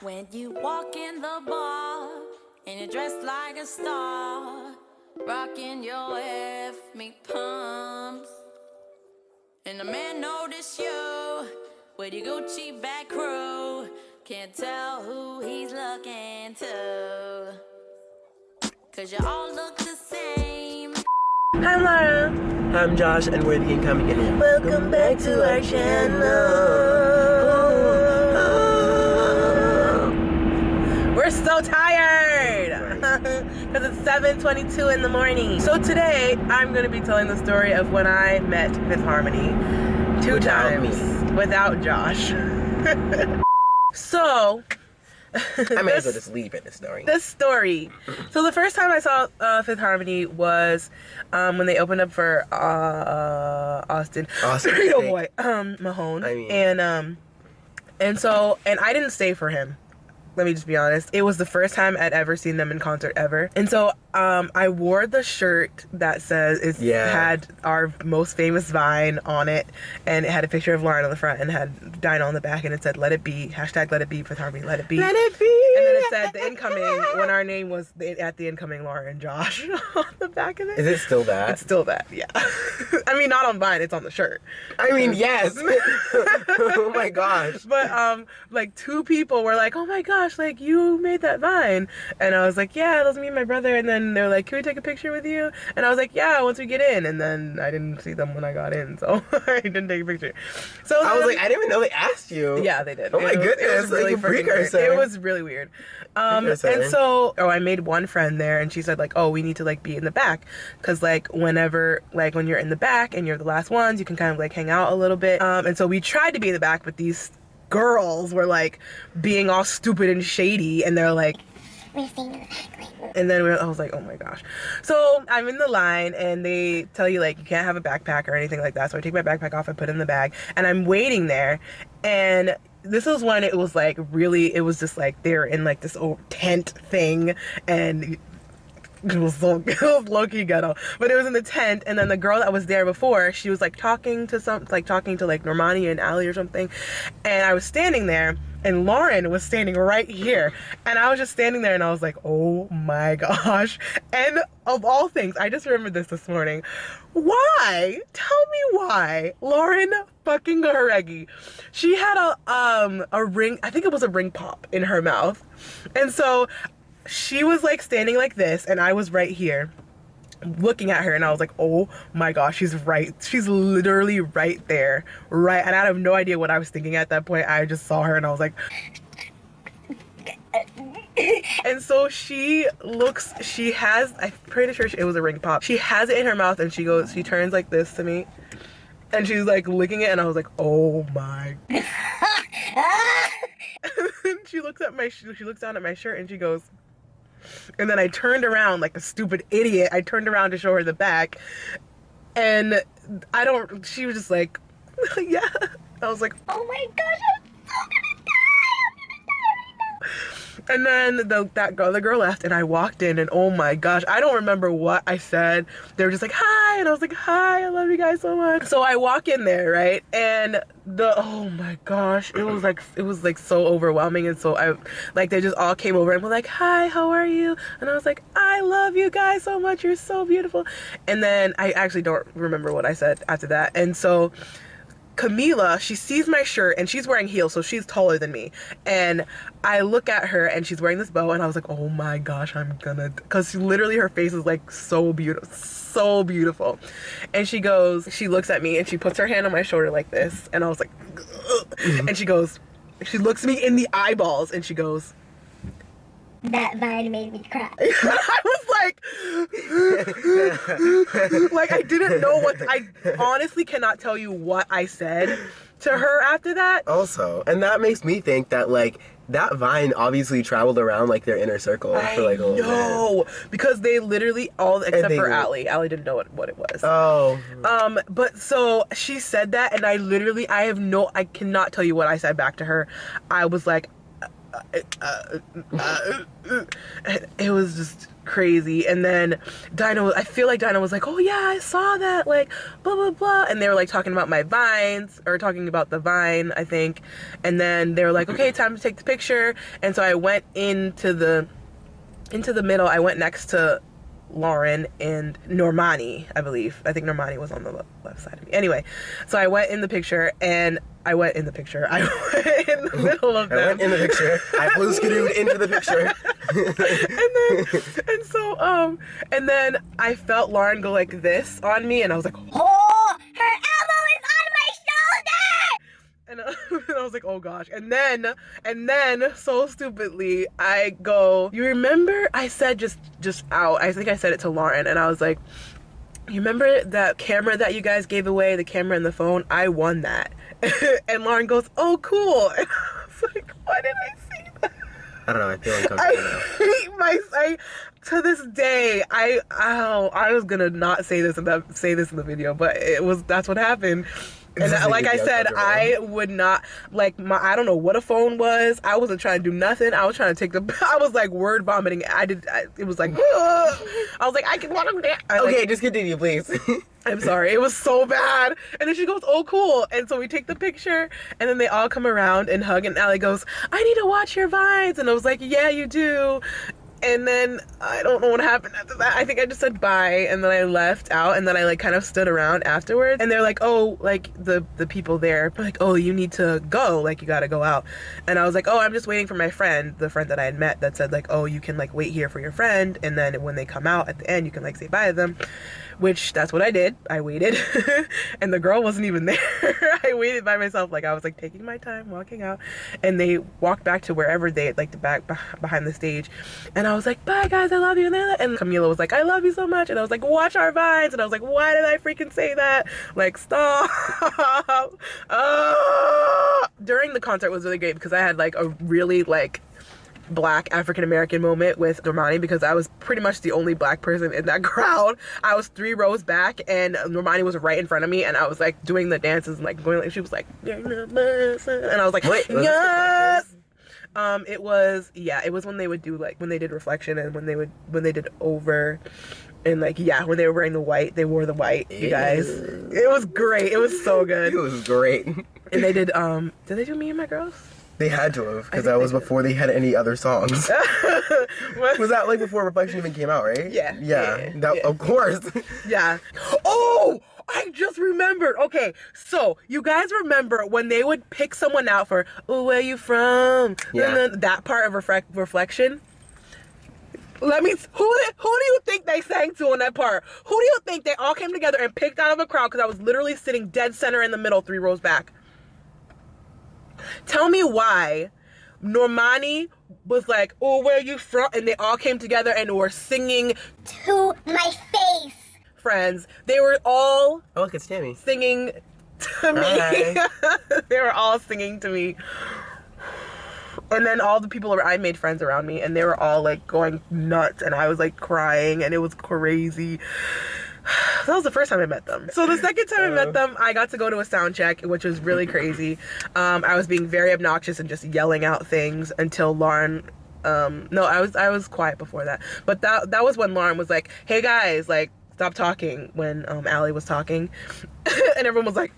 When you walk in the bar and you're dressed like a star, rocking your F me pumps, and the man notice you with your Gucci back crew, can't tell who he's looking to, 'cause you all look the same. Hi, I'm Lara. I'm Josh, and we're the Incoming, and Welcome back to our channel. We're so tired because it's 7:22 in the morning. So today I'm going to be telling the story of when I met Fifth Harmony without Josh. So I may as well just leave it, this story. So the first time I saw Fifth Harmony was when they opened up for Austin Real Boy Mahone. And I didn't stay for him. Let me just be honest. It was the first time I'd ever seen them in concert ever. And so I wore the shirt that says had our most famous Vine on it, and it had a picture of Lauren on the front and had Dinah on the back, and it said "Let it be," hashtag Let it be, Fifth Harmony, let it be. Let it be. And then it said the Incoming, when our name was at the Incoming, Lauren and Josh on the back of it. Is it still that? It's still that, yeah. I mean, not on Vine, it's on the shirt. I mean, yes. Oh my gosh. But like two people were like, "Oh my gosh, like you made that Vine," and I was like, "Yeah, that was me and my brother." And then they're like, "Can we take a picture with you?" And I was like, "Yeah, once we get in." And then I didn't see them when I got in, so I didn't take a picture. So I was like, I didn't even know they asked you. Yeah, they did. Oh my goodness, it was really precursor. It was really weird. And so I made one friend there, and she said like, "Oh, we need to like be in the back, because like whenever like when you're in the back and you're the last ones, you can kind of like hang out a little bit." And so we tried to be in the back, but these girls were like being all stupid and shady, and they're like, "We're staying in the back." And then I was like, oh my gosh. So I'm in the line, and they tell you like you can't have a backpack or anything like that. So I take my backpack off, I put it in the bag, and I'm waiting there. And this was when it was like really, it was just like they're in like this old tent thing, and it was low-key ghetto, but it was in the tent. And then the girl that was there before, she was like talking to Normani and Allie or something, and I was standing there, and Lauren was standing right here, and I was just standing there, and I was like, oh my gosh. And of all things, I just remembered this morning. Why? Tell me why Lauren fucking Jauregui, she had a ring, I think it was a ring pop in her mouth, and so she was like standing like this, and I was right here looking at her, and I was like, oh my gosh, she's literally right there, right. And I have no idea what I was thinking at that point. I just saw her, and I was like, and so I'm pretty sure it was a ring pop. She has it in her mouth, and she turns like this to me, and she's like licking it, and I was like, oh my. She looks down at my shirt, and she goes, and then I turned around like a stupid idiot. I turned around to show her the back, and she was just like, yeah. I was like, oh my gosh, I'm so gonna die. And then the girl left, and I walked in, and oh my gosh, I don't remember what I said. They were just like, hi, and I was like, hi, I love you guys so much. So I walk in there, right, and oh my gosh, it was like so overwhelming. And so they just all came over and were like, hi, how are you? And I was like, I love you guys so much, you're so beautiful. And then I actually don't remember what I said after that. And so Camila, she sees my shirt, and she's wearing heels, so she's taller than me. And I look at her, and she's wearing this bow, and I was like, oh my gosh, because literally her face is like so beautiful, so beautiful. And she looks at me, and she puts her hand on my shoulder like this, and I was like, ugh. And she looks me in the eyeballs, and she goes, that Vine made me cry. I was like, I didn't know I honestly cannot tell you what I said to her after that. Also, and that makes me think that like that Vine obviously traveled around like their inner circle for like a little bit. No, because they literally all, except for Allie didn't know what it was. Oh. But so she said that, and I cannot tell you what I said back to her. I was like, It was just crazy. And then I feel like Dinah was like, oh yeah, I saw that, like blah blah blah, and they were like talking about my vines, or talking about the vine, I think. And then they were like, okay, time to take the picture. And so I went into the middle. I went next to Lauren and Normani, I believe. I think Normani was on the left side of me. Anyway, so I went in the picture, and I went in the middle of them. I went in the picture. I blue skidooed into the picture. and then I felt Lauren go like this on me, and I was like, Oh, her elbow is on my shoulder! and I was like, oh gosh. And then so stupidly I go, you remember I said just out, I think I said it to Lauren, and I was like, you remember that camera that you guys gave away, the camera and the phone? I won that. And Lauren goes, oh cool. And I was like, why did I say that? I don't know, I feel uncomfortable now. To this day, I was gonna not say this in the video, but that's what happened. And like I said, I would not, like, I don't know what a phone was. I wasn't trying to do nothing. I was trying to I was like word vomiting. It was like, I was like, I can want to dance. Okay, just continue, please. I'm sorry. It was so bad. And then she goes, oh, cool. And so we take the picture, and then they all come around and hug, and Allie goes, I need to watch your vines. And I was like, yeah, you do. And then I don't know what happened after that. I think I just said bye, and then I left out, and then I like kind of stood around afterwards, and they're like, oh, like the people there, like, oh, you need to go, like you gotta go out. And I was like, oh, I'm just waiting for my friend, the friend that I had met that said like, oh, you can like wait here for your friend, and then when they come out at the end, you can like say bye to them. Which that's what I did. I waited. And the girl wasn't even there. I waited by myself, like I was like taking my time walking out, and they walked back to wherever they like the back behind the stage, and I was like, bye guys, I love you. And Camila was like, I love you so much. And I was like, watch our vines. And I was like, why did I freaking say that? Like, stop. During the concert was really great because I had like a really like Black African American moment with Normani, because I was pretty much the only Black person in that crowd. I was 3 rows back, and Normani was right in front of me, and I was like doing the dances and like going like, she was like, and I was like, wait, yes. It was when they would do like, when they did Reflection, and when they did Over, and like, yeah, when they were wearing the white, they wore the white, you guys. It was great. It was so good. It was great. And they did they do Me and My Girls? They had to have, because that was before they had any other songs. Was that like before Reflection even came out, right? Yeah. Of course. Yeah. Oh, I just remembered. Okay, so you guys remember when they would pick someone out for, oh, where you from? Yeah. And then that part of Reflection. Who do you think they sang to on that part? Who do you think they all came together and picked out of a crowd? Because I was literally sitting dead center in the middle, 3 rows back. Tell me why Normani was like, oh, where are you from? And they all came together and were singing To my face. Friends. They were all Oh, look, it's Tammy. singing to me. Hi. They were all singing to me. And then all the people, I made friends around me, and they were all like going nuts, and I was like crying, and it was crazy. That was the first time I met them. So the second time I met them, I got to go to a sound check, which was really crazy. I was being very obnoxious and just yelling out things until Lauren, no, I was quiet before that. But that was when Lauren was like, hey guys, like, stop talking, when Allie was talking. And everyone was like,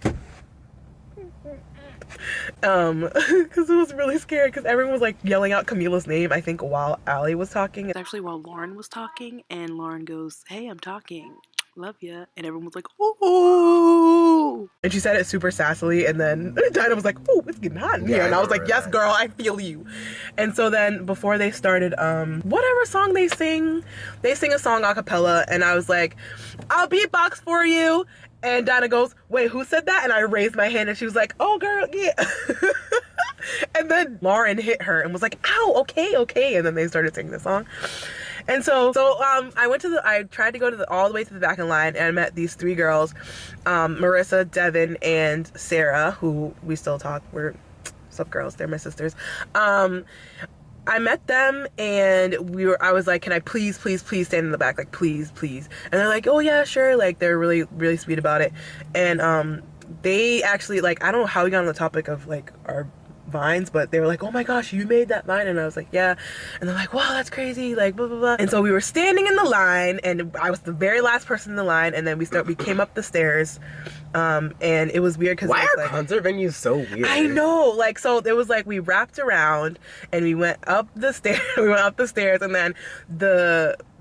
because it was really scary, because everyone was like yelling out Camila's name, I think, while Allie was talking. It's actually while Lauren was talking, and Lauren goes, hey, I'm talking, love ya, and everyone was like, oh, and she said it super sassily, and then Dinah was like, oh, it's getting hot in here, and I was like, yes girl, I feel you. And so then before they started whatever song they sing a song a cappella, and I was like, I'll beatbox for you. And Dinah goes, wait, who said that? And I raised my hand, and she was like, oh, girl, yeah. And then Lauren hit her and was like, ow, okay. And then they started singing the song. And so I tried to go all the way to the back in line, and I met these 3 girls, Marissa, Devin, and Sarah, who we still talk. We're sup girls, they're my sisters. I met them, and I was like, can I please stand in the back, like, please. And they're like, oh yeah, sure. Like, they're really, really sweet about it. And they actually, like, I don't know how we got on the topic of like our vines, but they were like, oh my gosh, you made that vine. And I was like, yeah. And they're like, wow, that's crazy, like blah blah blah. And so we were standing in the line, and I was the very last person in the line, and then we came up the stairs, and it was weird because why are concert venues so weird? I know, like, so it was like we wrapped around and we went up the stairs, and then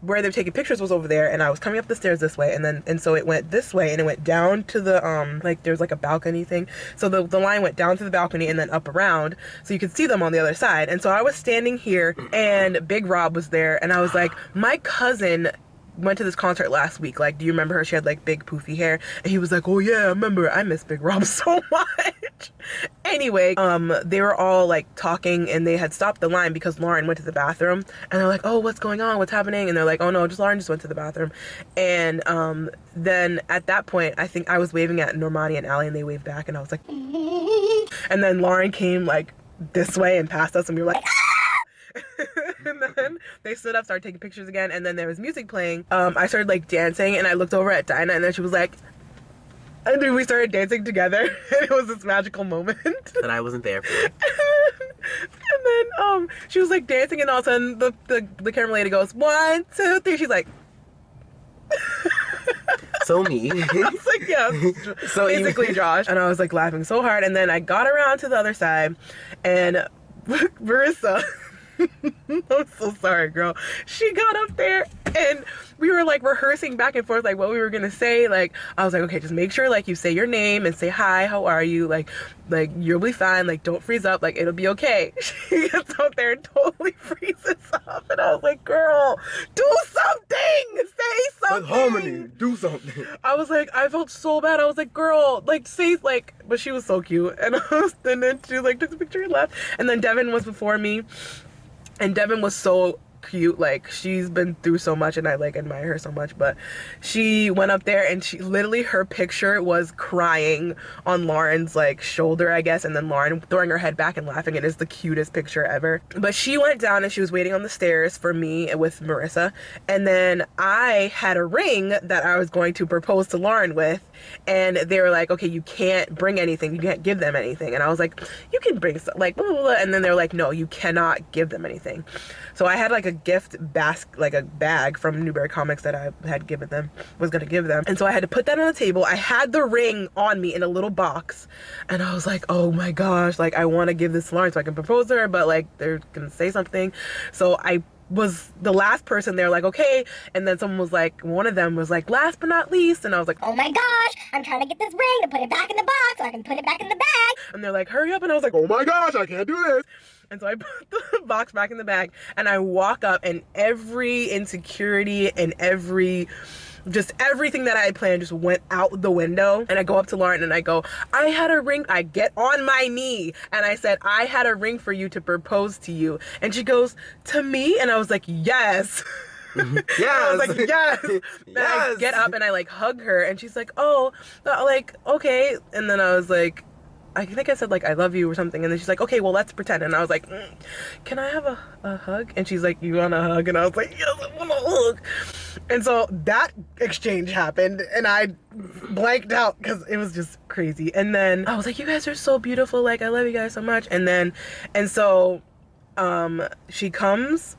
where they were taking pictures was over there, and I was coming up the stairs this way, and so it went this way, and it went down to the like there's like a balcony thing, so the line went down to the balcony and then up around, so you could see them on the other side. And so I was standing here, and Big Rob was there, and I was like, my cousin went to this concert last week, like, do you remember her? She had like big poofy hair. And he was like, oh yeah, I remember. I miss Big Rob so much. Anyway, they were all like talking, and they had stopped the line because Lauren went to the bathroom, and they're like, oh, what's going on, what's happening? And they're like, oh no, just Lauren just went to the bathroom. And then at that point, I think I was waving at Normani and Allie, and they waved back, and I was like and then Lauren came like this way and passed us, and we were like and then they stood up, started taking pictures again, and then there was music playing. I started like dancing, and I looked over at Dinah, and then she was like, and then we started dancing together, and it was this magical moment that I wasn't there for. And then she was like dancing, and all of a sudden the camera lady goes, 1, 2, 3. She's like so me. I was like, yeah, so basically Josh. And I was like laughing so hard, and then I got around to the other side, and Marissa I'm so sorry, girl. She got up there, and we were like rehearsing back and forth like what we were gonna say. Like, I was like, okay, just make sure like you say your name and say hi, how are you, like you'll be fine, like don't freeze up, like it'll be okay. She gets out there and totally freezes up, and I was like, girl, do something, say something. With harmony, do something. I was like, I felt so bad. I was like, girl, like say, like, but she was so cute, and then she like took the picture and left. And then Devin was before me, and Devin was so cute. Like, she's been through so much, and I like admire her so much. But she went up there, and she literally, her picture was crying on Lauren's like shoulder, I guess, and then Lauren throwing her head back and laughing. It is the cutest picture ever. But she went down, and she was waiting on the stairs for me with Marissa, and then I had a ring that I was going to propose to Lauren with, and they were like, okay, you can't bring anything, you can't give them anything. And I was like, you can bring some, like blah, blah, blah. And then they were like, no, you cannot give them anything. So I had like a gift basket, like a bag from Newberry Comics that I had given them, was gonna give them. And so I had to put that on the table. I had the ring on me in a little box, and I was like, oh my gosh, like I want to give this to Lauren so I can propose to her, but like they're gonna say something. So I was the last person there, like, okay. And then someone was like, one of them was like, last but not least. And I was like, oh my gosh, I'm trying to get this ring to put it back in the box so I can put it back in the bag. And they're like, hurry up. And I was like, oh my gosh, I can't do this. And so I put the box back in the bag, and I walk up, and every insecurity and just everything that I had planned just went out the window. And I go up to Lauren, and I go, I had a ring. I get on my knee, and I said, I had a ring for you to propose to you. And she goes, to me? And I was like, yes. Yes. I was like, yes. And Yes. I get up, and I like hug her, and she's like, oh, like, okay. And then I was like, I think I said like I love you or something, and then she's like, okay, well let's pretend. And I was like, can I have a hug? And she's like, you want a hug? And I was like, yes, I want a hug. And so that exchange happened, and I blanked out because it was just crazy. And then I was like, you guys are so beautiful, like I love you guys so much. And so she comes,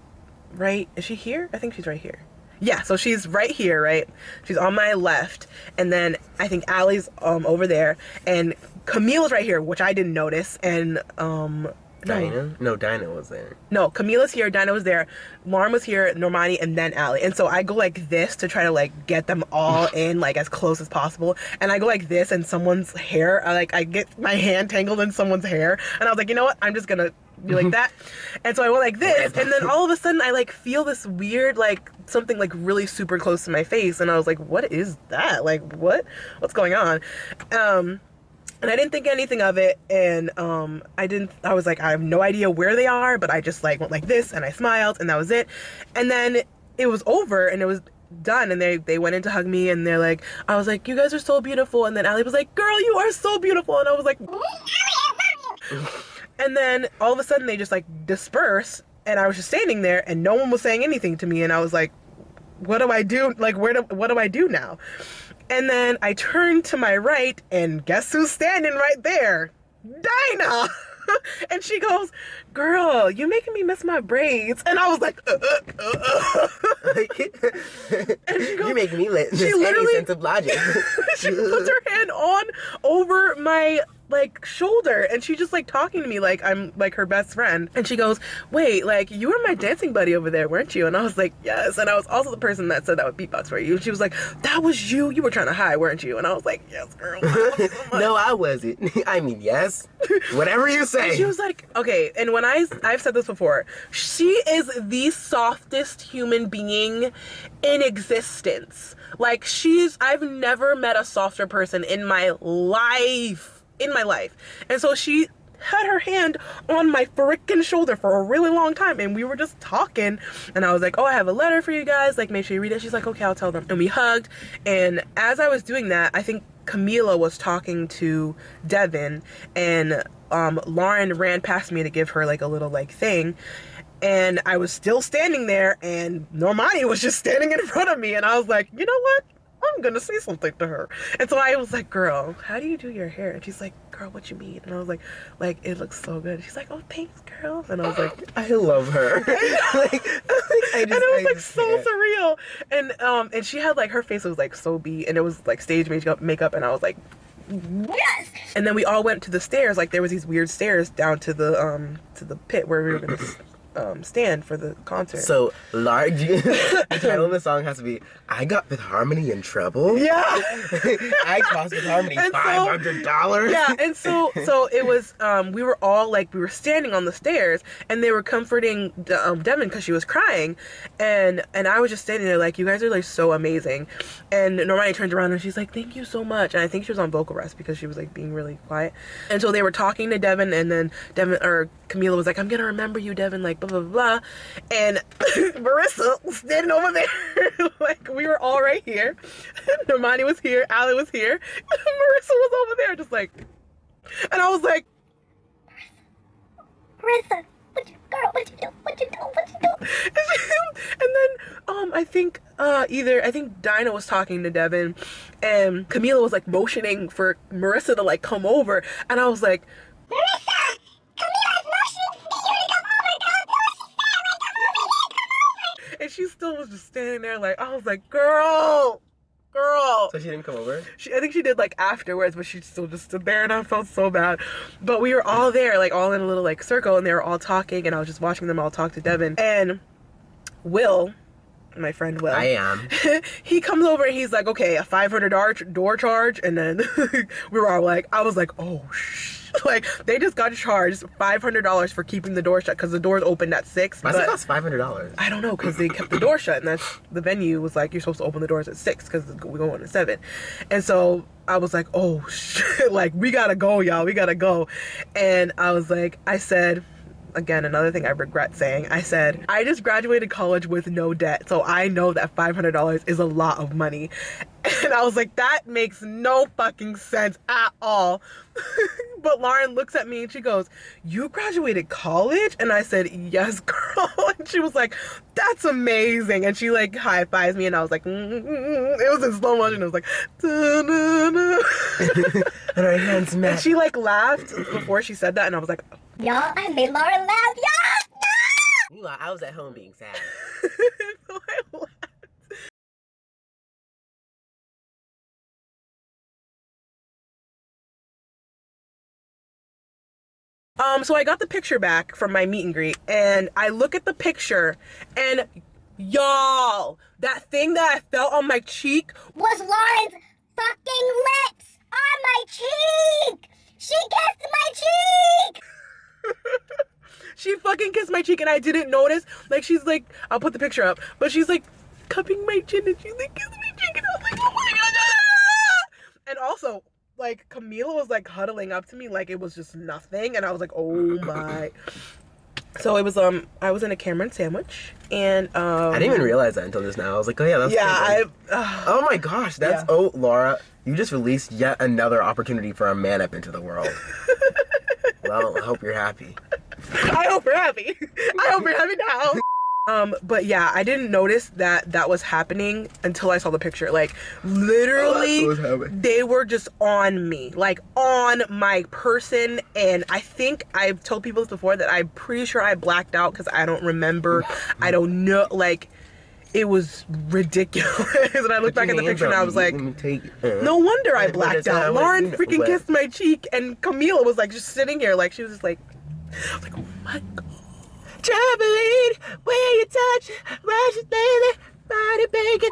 right, is she here? I think she's right here. Yeah, so she's right here, right? She's on my left, and then I think Allie's over there, and Camille's right here, which I didn't notice, and Dinah? No, Dinah was there. No, Camila's here, Dinah was there, Lauren was here, Normani, and then Allie. And so I go like this to try to like get them all in like as close as possible. And I go like this, and someone's hair, I get my hand tangled in someone's hair, and I was like, you know what? I'm just gonna do like that. And so I went like this, and then all of a sudden I like feel this weird like something like really super close to my face, and I was like, what is that? Like what's going on? And I didn't think anything of it, and I was like, I have no idea where they are, but I just like went like this, and I smiled, and that was it. And then it was over, and it was done, and they went in to hug me, and they're like, I was like, you guys are so beautiful. And then Allie was like, girl, you are so beautiful. And I was like, and then all of a sudden they just like disperse, and I was just standing there, and no one was saying anything to me, and I was like, what do I do? Like, what do I do now? And then I turned to my right, and guess who's standing right there? Dinah! And she goes, girl, you're making me miss my braids. And I was like, And she goes, you make me miss she any literally- sense of logic. she puts her hand on over my like shoulder, and she's just like talking to me like I'm like her best friend. And she goes, wait, like you were my dancing buddy over there, weren't you? And I was like, yes. And I was also the person that said that would beatbox for you. And she was like, that was you were trying to hide, weren't you? And I was like, yes, girl. I love you so much. No, I wasn't. I mean, yes. Whatever you say. And she was like, okay. And when I've said this before, she is the softest human being in existence. Like I've never met a softer person in my life. And so she had her hand on my freaking shoulder for a really long time, and we were just talking, and I was like, oh, I have a letter for you guys, like make sure you read it. She's like, okay, I'll tell them. And we hugged, and as I was doing that, I think Camila was talking to Devin, and Lauren ran past me to give her like a little like thing, and I was still standing there, and Normani was just standing in front of me, and I was like, you know what? I'm gonna say something to her. And so I was like, girl, how do you do your hair? And she's like, girl, what you mean? And I was like, it looks so good. She's like, oh, thanks, girl. And I was like, I love her. And it was like so surreal. And she had like, her face was like so beat, and it was like stage makeup, and I was like, yes. And then we all went to the stairs. Like there was these weird stairs down to the pit where we were gonna stand for the concert. So, the title of the song has to be, I got Fifth Harmony in trouble? Yeah. I cost Fifth Harmony $500? Yeah, and so it was, we were all like, we were standing on the stairs, and they were comforting Devin because she was crying, and I was just standing there like, you guys are like so amazing. And Normani turned around and she's like, thank you so much. And I think she was on vocal rest because she was like being really quiet. And so they were talking to Devin, and then Camila was like, I'm gonna remember you, Devin, like blah blah blah. And Marissa was standing over there like we were all right here. Normani was here, Allie was here, Marissa was over there just like, and I was like, Marissa, what you do? And then I think Dinah was talking to Devin, and Camila was like motioning for Marissa to like come over, and I was like, Marissa, Camila's motioning for you to come over. Don't do what she said. Like, come over. and she still was just standing there like, I was like, girl. So she didn't come over? I think she did like afterwards, but she still just stood there, and I felt so bad. But we were all there, like all in a little like circle, and they were all talking, and I was just watching them all talk to Devin. And Will, my friend Will, I am. he comes over and he's like, okay, a $500 door charge. And then we were all like, I was like, oh shit. Like they just got charged $500 for keeping the door shut because the doors opened at 6. Why does it cost $500? I don't know, because they kept the door shut, and that's the venue was like, you're supposed to open the doors at 6 because we go on at 7. And so I was like, oh shit, like we gotta go, y'all, we gotta go. And I said, again, another thing I regret saying, I said, I just graduated college with no debt, so I know that $500 is a lot of money. And I was like, that makes no fucking sense at all. But Lauren looks at me and she goes, you graduated college? And I said, yes, girl. And she was like, that's amazing. And she like high-fives me, and I was like, it was in slow motion. It was like, and our hands met. And she like laughed before she said that, and I was like, Y'all, I made Lauren laugh. Y'all, no! Meanwhile, I was at home being sad. So I laughed. So I got the picture back from my meet and greet, and I look at the picture, and y'all, that thing that I felt on my cheek Was Lauren's fucking lips on my cheek. She kissed my cheek. she fucking kissed my cheek, and I didn't notice. Like, she's like, I'll put the picture up, but she's like cupping my chin, and she's like kissing my cheek, and I was like, oh my god. And also, like, Camila was like huddling up to me like it was just nothing, and I was like, oh my. So it was I was in a Cameron sandwich, and I didn't even realize that until just now. I was like, oh yeah, that's oh my gosh, that's Laura, you just released yet another opportunity for a man up into the world. Well, I hope you're happy. I hope you're happy. I hope you're happy now. But yeah, I didn't notice that was happening until I saw the picture. Like, literally, they were just on me, like on my person. And I think I've told people this before that I'm pretty sure I blacked out because I don't remember. I don't know. Like, it was ridiculous. And I looked back at the picture and I was like, no wonder I blacked out. Lauren freaking kissed my cheek, and Camila was like just sitting here, like she was just like, I was like, oh my god. Traveling, where you touch, Russian baby, body bacon.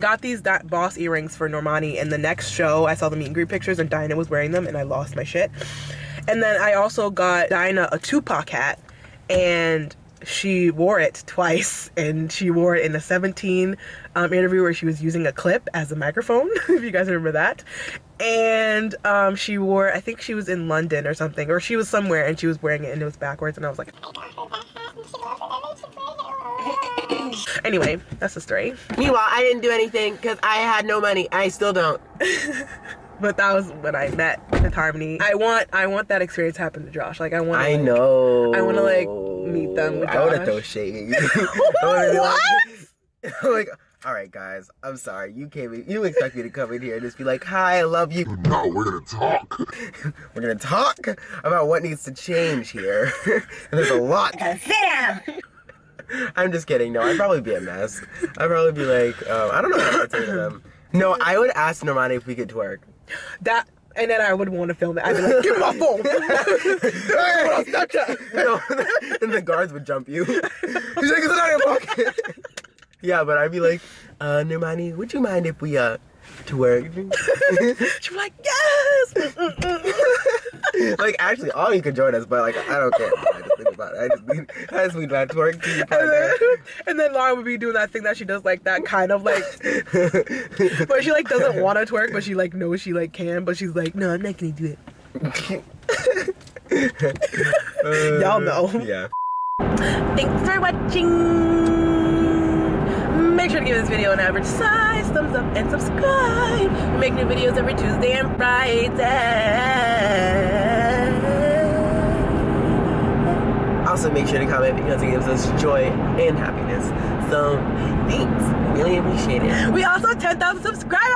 Got these Boss earrings for Normani, and the next show I saw the meet and greet pictures and Dinah was wearing them and I lost my shit. And then I also got Dinah a Tupac hat, and she wore it twice, and she wore it in a 17 interview where she was using a clip as a microphone, if you guys remember that. And she wore, I think she was in London or something, or she was somewhere and she was wearing it and it was backwards, and I was like, anyway, that's the story. Meanwhile, I didn't do anything because I had no money. I still don't. But that was when I met with Harmony. I want that experience to happen to Josh. Like, I want to like meet them with Josh. I want to throw shade. What? Like, all right, guys, I'm sorry. You expect me to come in here and just be like, hi, I love you. No, we're going to talk. We're going to talk about what needs to change here. And there's a lot. Sit down. I'm just kidding. No, I'd probably be a mess. I'd probably be like, I don't know what to say to them. No, I would ask Normani if we could twerk. That, and then I would want to film it. I'd be like, give me my phone. No, and the guards would jump you. He's like, it's not in your pocket. Yeah, but I'd be like, Normani, would you mind if we twerk? She'd be like, yes. Like, actually, all you could join us, but like, I don't care. I just think about it. I just need that twerk to you. And then Lauren would be doing that thing that she does, like that kind of like, but she like doesn't want to twerk, but she like knows she like can, but she's like, no, I'm not gonna do it. Y'all know. Yeah. Thanks for watching. Make sure to give this video an average size thumbs up and subscribe. We make new videos every Tuesday and Friday. Also, make sure to comment because it gives us joy and happiness. So, thanks. Really appreciate it. We also have 10,000 subscribers!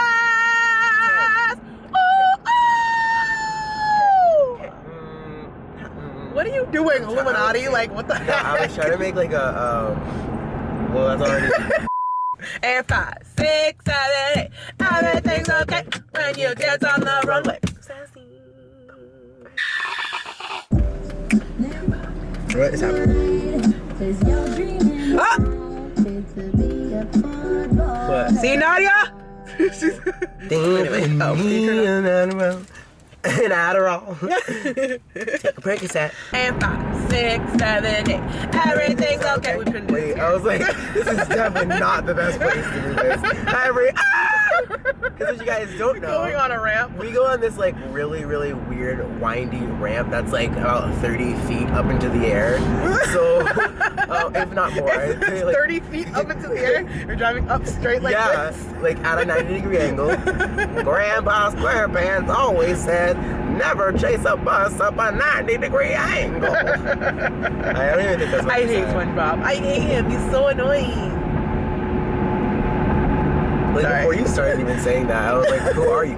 What are you doing, Illuminati? Like, what the heck? I was trying to make like a, well, that's already... And 5, 6, 7, 8. Everything's okay when you dance on the runway. What is happening? Ah! What? See, Nadia? An Adderall. Take a Percocet. And 5, 6, 7, 8. Everything's okay. Wait, I was like, this is definitely not the best place to do this. Because if you guys don't know, going on a ramp. We go on this like really, really weird windy ramp that's like about 30 feet up into the air. So, if not more. It's 30 feet up into the air. You're driving up straight like this. Yeah, like at a 90-degree angle. Grandpa SquarePants always said, never chase a bus up a 90-degree angle. I don't even think that's what I hate SpongeBob. I hate him. He's so annoying. Like, before you started even saying that, I was like, who are you?